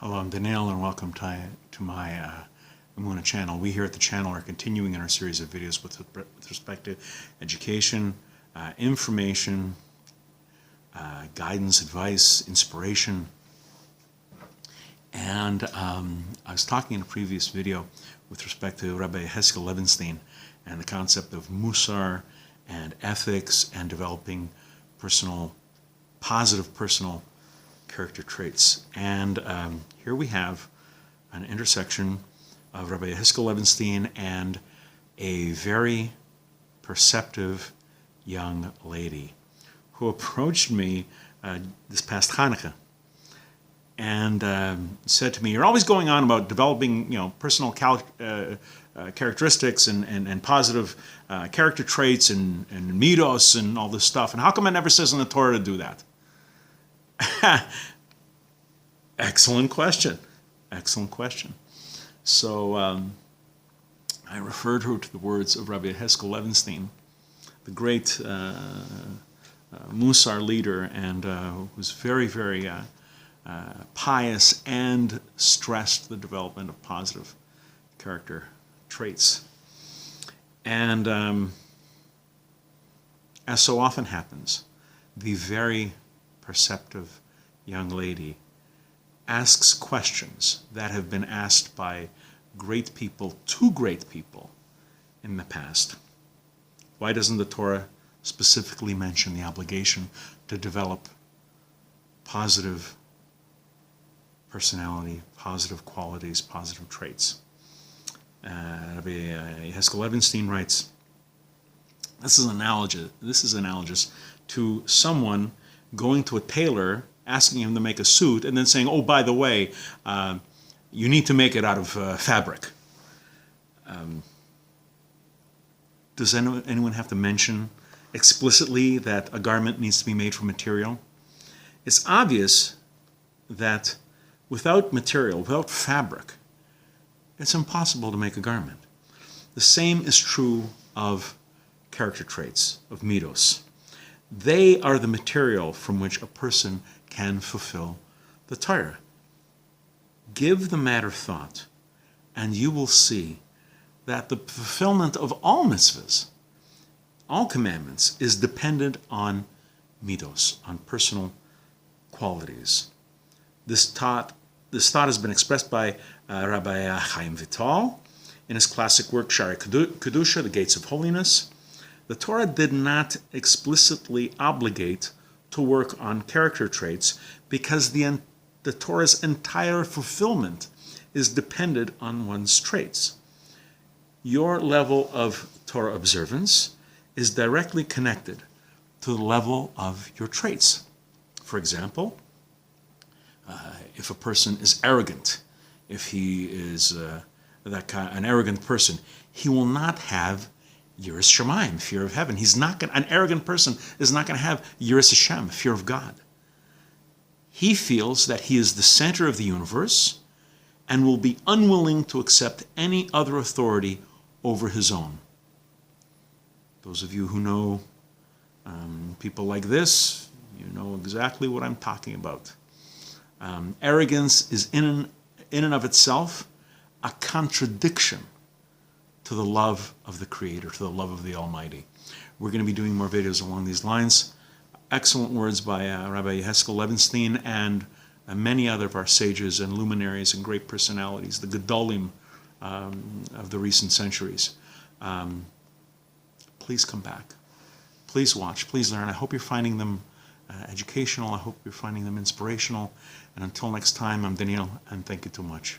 Hello, I'm Daniel, and welcome to my Emunah channel. We here at the channel are continuing in our series of videos with respect to education, information, guidance, advice, inspiration. And I was talking in a previous video with respect to Rabbi Yechezkel Levenstein and the concept of Musar and ethics and developing positive personal character traits. And here we have an intersection of Rabbi Yechezkel Levenstein and a very perceptive young lady who approached me this past Hanukkah and said to me, "You're always going on about developing, personal characteristics and positive character traits and midos and all this stuff. And how come it never says in the Torah to do that?" Excellent question. Excellent question. So I referred her to the words of Rabbi Yechezkel Levenstein, the great Musar leader, and who's very, very pious and stressed the development of positive character traits. And as so often happens, the very perceptive young lady asks questions that have been asked by great people to great people in the past. Why doesn't the Torah specifically mention the obligation to develop positive personality, positive qualities, positive traits? Rabbi Yechezkel Levenstein writes, this is analogous to someone going to a tailor, asking him to make a suit, and then saying, "Oh, by the way, you need to make it out of fabric." Does anyone have to mention explicitly that a garment needs to be made from material? It's obvious that without material, without fabric, it's impossible to make a garment. The same is true of character traits, of midos. They are the material from which a person can fulfill the Torah. Give the matter thought, and you will see that the fulfillment of all mitzvahs, all commandments, is dependent on midos, on personal qualities. This thought has been expressed by Rabbi Chaim Vital in his classic work, Shari Kedusha, The Gates of Holiness. The Torah did not explicitly obligate to work on character traits because the Torah's entire fulfillment is dependent on one's traits. Your level of Torah observance is directly connected to the level of your traits. For example, if a person is arrogant, if he is an arrogant person, he will not have Yiras Shamayim, fear of heaven. An arrogant person is not going to have Yiras Hashem, fear of God. He feels that he is the center of the universe and will be unwilling to accept any other authority over his own. Those of you who know people like this, you know exactly what I'm talking about. Arrogance is in and of itself a contradiction to the love of the Creator, to the love of the Almighty. We're going to be doing more videos along these lines. Excellent words by Rabbi Yechezkel Levenstein and many other of our sages and luminaries and great personalities, the Gedolim of the recent centuries. Please come back. Please watch. Please learn. I hope you're finding them educational. I hope you're finding them inspirational. And until next time, I'm Daniel, and thank you too much.